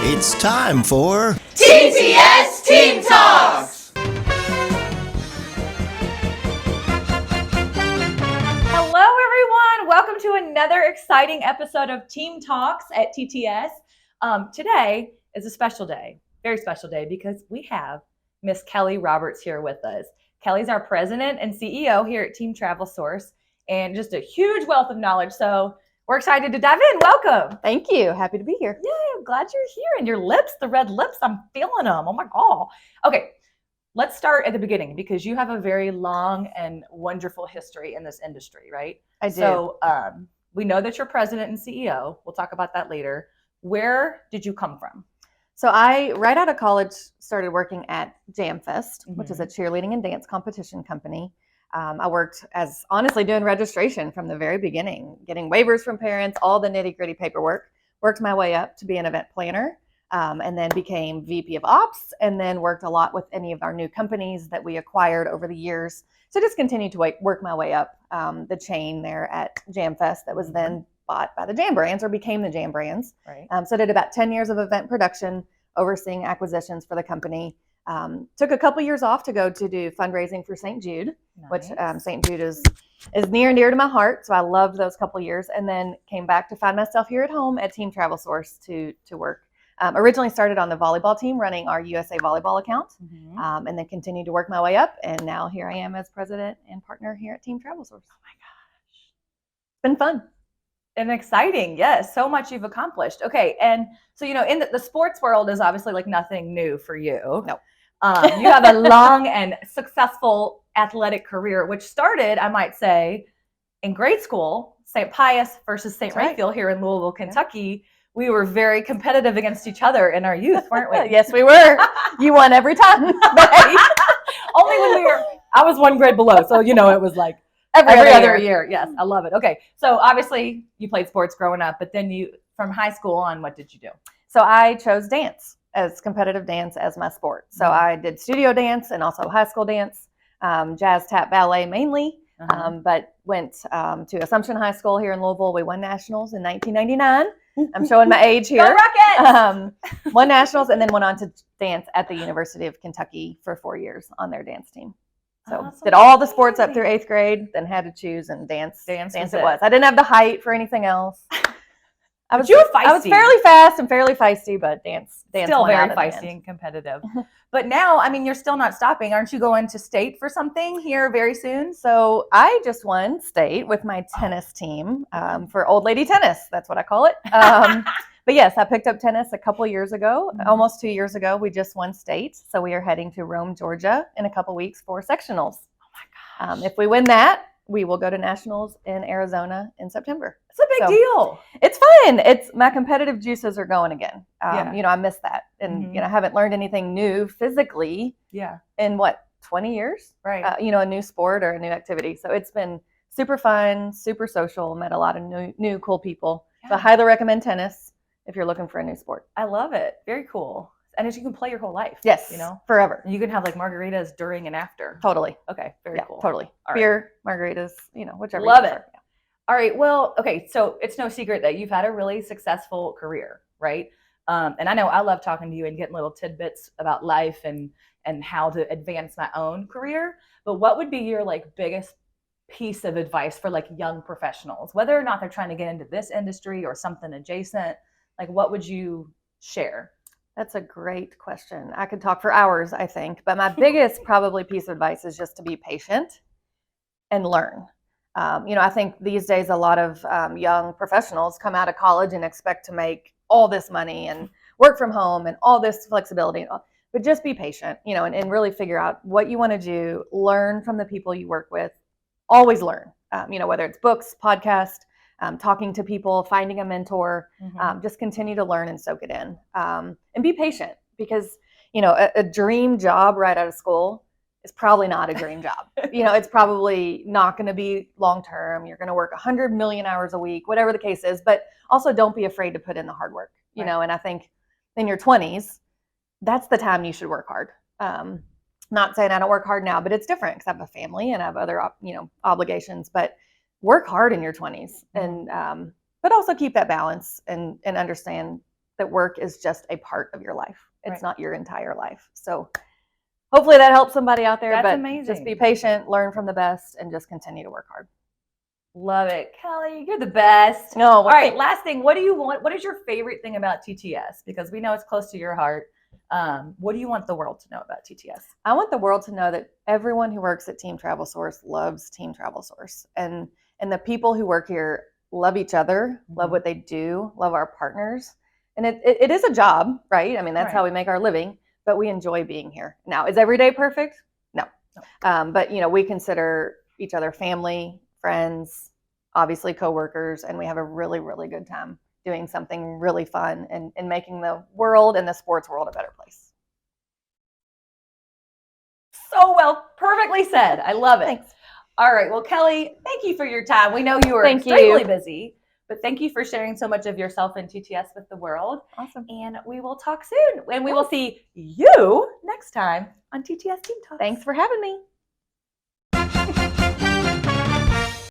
It's time for TTS Team Talks! Hello, everyone. Welcome to another exciting episode of Team Talks at TTS. Today is a special day, very special day, because we have Miss Kelley Roberts here with us. Kelley's our president and CEO here at Team Travel Source, and just a huge wealth of knowledge. So we're excited to dive in. Welcome. Thank you. Happy to be here. Yeah, I'm glad you're here. And your lips, the red lips, I'm feeling them. Oh my God. Okay, let's start at the beginning, because you have a very long and wonderful history in this industry, right? I do. So we know that you're president and CEO. We'll talk about that later. Where did you come from? So I, right out of college, started working at JamFest, which is a cheerleading and dance competition company. I worked as honestly doing registration from the very beginning, getting waivers from parents, all the nitty gritty paperwork, worked my way up to be an event planner, and then became VP of Ops, and then worked a lot with any of our new companies that we acquired over the years. So just continued to work my way up the chain there at JamFest that was then bought by the Jam Brands, or became the Jam Brands. Right. So I did about 10 years of event production, overseeing acquisitions for the company. Took a couple years off to go to do fundraising for St. Jude, which St. Jude is near and dear to my heart. So I loved those couple years, and then came back to find myself here at home at Team Travel Source to work. Originally started on the volleyball team, running our USA volleyball account, and then continued to work my way up. And now here I am as president and partner here at Team Travel Source. Oh my gosh. It's been fun. And exciting. Yes. So much you've accomplished. Okay. And so, you know, in the sports world is obviously like nothing new for you. No. You have a long and successful athletic career, which started, I might say, in grade school, St. Pius versus St. Raphael here in Louisville, Kentucky. We were very competitive against each other in our youth, weren't we? Yes, we were. You won every time. Only when I was one grade below. So, you know, it was like every other year. Yes, I love it. Okay. So obviously you played sports growing up, but then from high school on, what did you do? So I chose dance, as competitive dance as my sport. So I did studio dance and also high school dance, jazz, tap, ballet mainly, but went to Assumption High School here in Louisville. We won nationals in 1999. I'm showing my age here. Go Rockets! Won nationals, and then went on to dance at the University of Kentucky for 4 years on their dance team. So did all the sports up through 8th grade, then had to choose, and dance it was. I didn't have the height for anything else. I was fairly fast and fairly feisty, but dance still very feisty and competitive. But now, I mean, you're still not stopping. Aren't you going to state for something here very soon? So I just won state with my tennis team for old lady tennis. That's what I call it. But yes, I picked up tennis a couple years ago, almost 2 years ago. We just won state. So we are heading to Rome, Georgia in a couple weeks for sectionals. Oh my gosh. If we win that, we will go to nationals in Arizona in September. It's a big deal. It's fun. My competitive juices are going again. You know, I miss that. And, you know, I haven't learned anything new physically in 20 years? Right. You know, a new sport or a new activity. So it's been super fun, super social, met a lot of new cool people. Yeah. So I highly recommend tennis if you're looking for a new sport. I love it. Very cool. And as you can play your whole life. Yes. You know, forever. You can have like margaritas during and after. Totally. Okay. Very cool. Totally. All Beer, margaritas, you know, whichever. Love it. Yeah. All right. Well, okay. So it's no secret that you've had a really successful career, right? And I know I love talking to you and getting little tidbits about life and how to advance my own career. But what would be your like biggest piece of advice for like young professionals, whether or not they're trying to get into this industry or something adjacent? Like, what would you share? That's a great question. I could talk for hours, I think. But my biggest probably piece of advice is just to be patient and learn. You know, I think these days a lot of young professionals come out of college and expect to make all this money and work from home and all this flexibility. But just be patient, you know, and really figure out what you want to do. Learn from the people you work with. Always learn, you know, whether it's books, podcasts, talking to people, finding a mentor, just continue to learn and soak it in. And be patient, because, you know, a dream job right out of school is probably not a dream job. You know, it's probably not going to be long-term. You're going to work 100 million hours a week, whatever the case is, but also don't be afraid to put in the hard work, you know, and I think in your 20s, that's the time you should work hard. Not saying I don't work hard now, but it's different because I have a family and I have other, you know, obligations, but work hard in your 20s and, but also keep that balance and understand that work is just a part of your life. It's Right. not your entire life. So hopefully that helps somebody out there. That's but amazing. Just be patient, learn from the best, and just continue to work hard. Love it. Kelley, you're the best. No, All right, last thing. What do you want? What is your favorite thing about TTS? Because we know it's close to your heart. What do you want the world to know about TTS? I want the world to know that everyone who works at Team Travel Source loves Team Travel Source. And the people who work here love each other, love what they do, love our partners. And it is a job, right? I mean, that's how we make our living, but we enjoy being here. Now, is every day perfect? No. But, we consider each other family, friends, obviously coworkers, and we have a really, really good time doing something really fun and making the world and the sports world a better place. So well, perfectly said. I love it. Thanks. All right. Well, Kelley, thank you for your time. We know you are extremely busy, but thank you for sharing so much of yourself and TTS with the world. Awesome. And we will talk soon. And we will see you next time on TTS Team Talks. Thanks for having me.